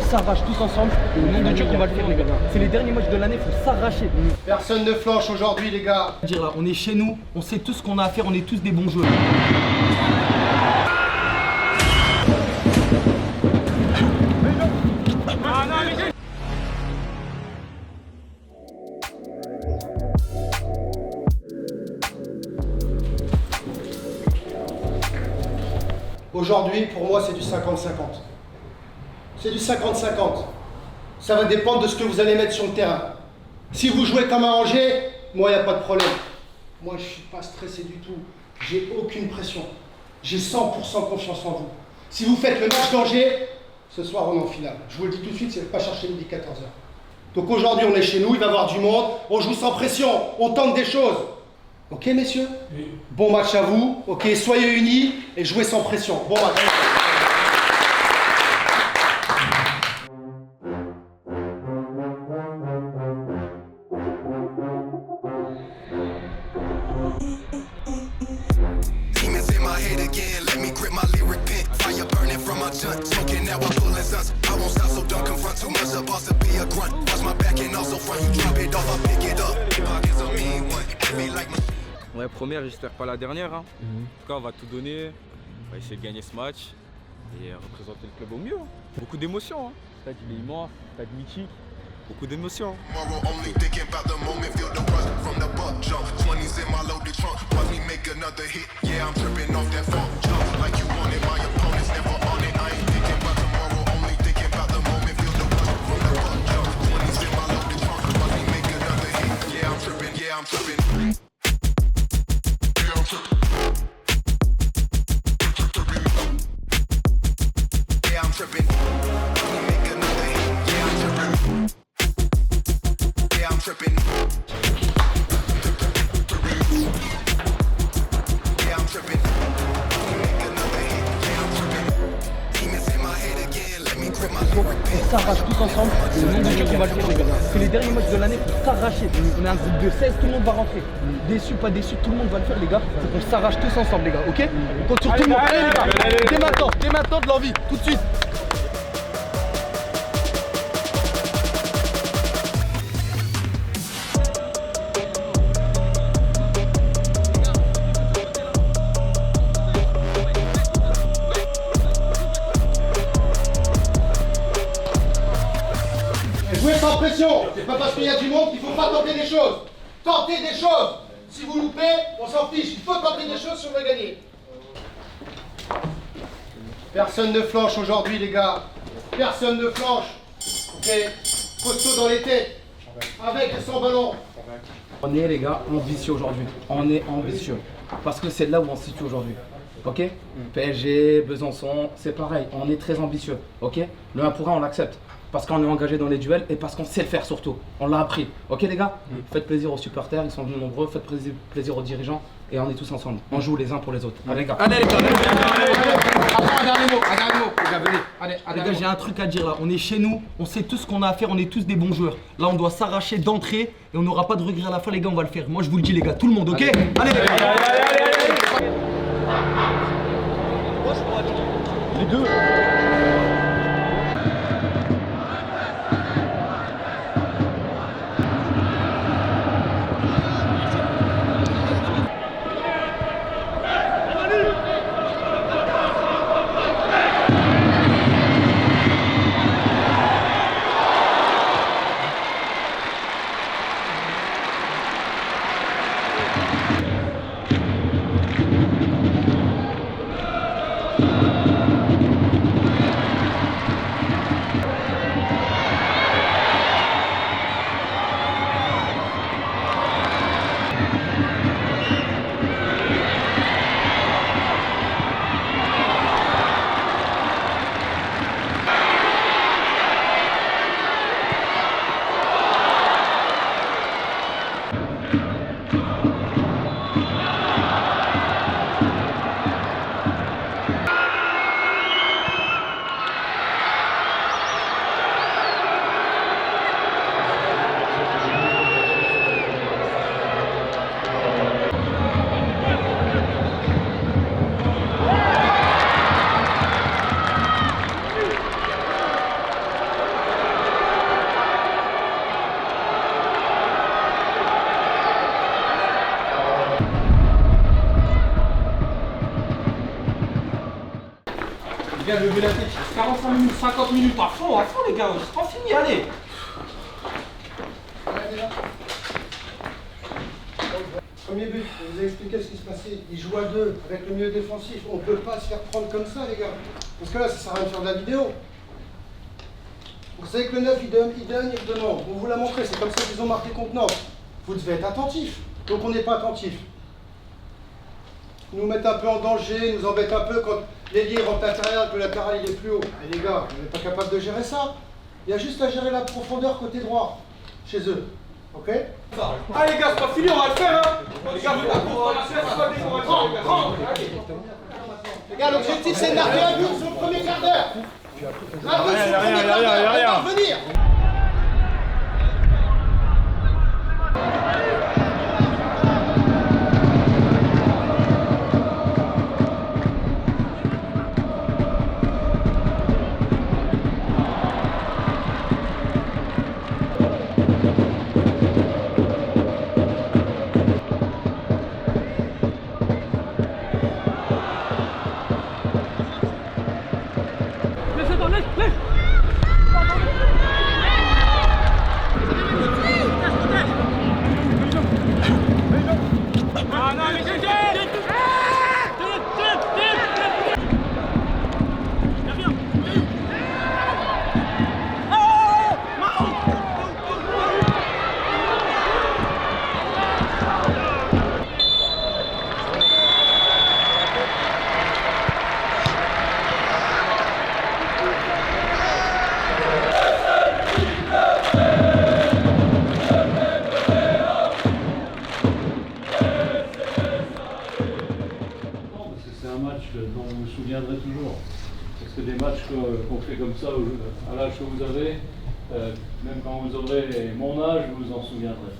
s'arrache tous ensemble. Et au nom de Dieu qu'on va le faire, les gars. C'est les derniers matchs de l'année, il faut s'arracher. Personne ne flanche aujourd'hui, les gars. Dire là, on est chez nous, on sait tout ce qu'on a à faire, on est tous des bons joueurs. Aujourd'hui, pour moi, c'est du 50-50. C'est du 50-50. Ça va dépendre de ce que vous allez mettre sur le terrain. Si vous jouez comme un Angers, moi, il n'y a pas de problème. Moi, je ne suis pas stressé du tout. J'ai aucune pression. J'ai 100% confiance en vous. Si vous faites le match d'Angers, ce soir, on est en finale. Je vous le dis tout de suite, c'est pas chercher midi 14h. Donc aujourd'hui, on est chez nous, il va y avoir du monde. On joue sans pression, on tente des choses. Ok, messieurs? Oui. Bon match à vous. Ok, soyez unis et jouez sans pression. Bon match. Ouais, première, j'espère pas la dernière. Hein. En tout cas, on va tout donner. On va essayer de gagner ce match et représenter le club au mieux. Beaucoup d'émotions. Hein. Stade il est immense, stade mythique. Beaucoup d'émotions. On s'arrache tous ensemble, et au nom de Dieu qu'on va le faire, les gars. C'est les derniers matchs de l'année, il faut s'arracher. On est un groupe de 16, tout le monde va rentrer. Déçu, pas déçu, tout le monde va le faire, les gars. Faut qu'on s'arrache tous ensemble, les gars, ok? On compte sur tout le monde. Allez, les gars, dès maintenant, de l'envie, tout de suite. Jouez sans pression. C'est pas parce qu'il y a du monde qu'il faut pas tenter des choses. Tentez des choses. Si vous loupez, on s'en fiche. Il faut tenter des choses si on veut gagner. Personne ne flanche aujourd'hui, les gars. Personne ne flanche. Ok. Costaud dans les têtes. Avec et sans ballon. On est, les gars, ambitieux aujourd'hui. On est ambitieux. Parce que c'est là où on se situe aujourd'hui. Ok? PSG, Besançon, c'est pareil. On est très ambitieux. Ok? Le 1 pour 1, on l'accepte. Parce qu'on est engagé dans les duels et parce qu'on sait le faire surtout. On l'a appris. Ok, les gars? Faites plaisir aux supporters, ils sont venus nombreux. Faites plaisir aux dirigeants et on est tous ensemble. On joue les uns pour les autres. Allez, les gars. Allez, les gars. Un dernier mot. Les gars, venez. Allez, les gars, j'ai un truc à dire là. On est chez nous, on sait tout ce qu'on a à faire, on est tous des bons joueurs. Là, on doit s'arracher d'entrée et on n'aura pas de regret à la fin, les gars, on va le faire. Moi, je vous le dis, les gars, tout le monde, ok? Allez, les gars. Allez. Les deux. gars, levez la tête. 45 minutes, 50 minutes, à fond les gars. C'est pas fini, allez. Premier but, je vous ai expliqué ce qui se passait. Il joue à 2 avec le milieu défensif. On ne peut pas se faire prendre comme ça, les gars. Parce que là, ça sert à rien de faire de la vidéo. Vous savez que le 9, il donne, il demande. On vous l'a montré, c'est comme ça qu'ils ont marqué contre Nantes. Vous devez être attentif. Donc on n'est pas attentif. Nous mettent un peu en danger, nous embêtent un peu quand l'ailier rentre à l'intérieur et que le latéral il est plus haut. Et les gars, on n'est pas capable de gérer ça. Il y a juste à gérer la profondeur côté droit, chez eux. Ok? Ah les gars, c'est pas fini, on va le faire hein. Les gars, vous on va le faire, c'est pas fini, on va le faire. Prends. Les gars, l'objectif c'est de marquer un but sur le premier quart d'heure. Un but sur le premier quart d'heure, on va revenir. Dont vous vous souviendrez toujours. Parce que des matchs qu'on fait comme ça à l'âge que vous avez, même quand vous aurez mon âge, vous vous en souviendrez.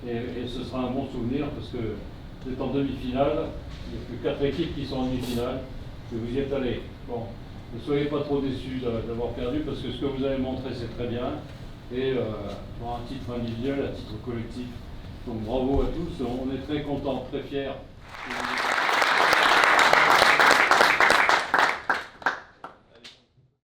Et ce sera un bon souvenir parce que vous êtes en demi-finale, il n'y a plus 4 équipes qui sont en demi-finale, et vous y êtes allés. Bon, ne soyez pas trop déçus d'avoir perdu parce que ce que vous avez montré c'est très bien. Et pour un titre individuel, à titre collectif. Donc bravo à tous, on est très contents, très fiers.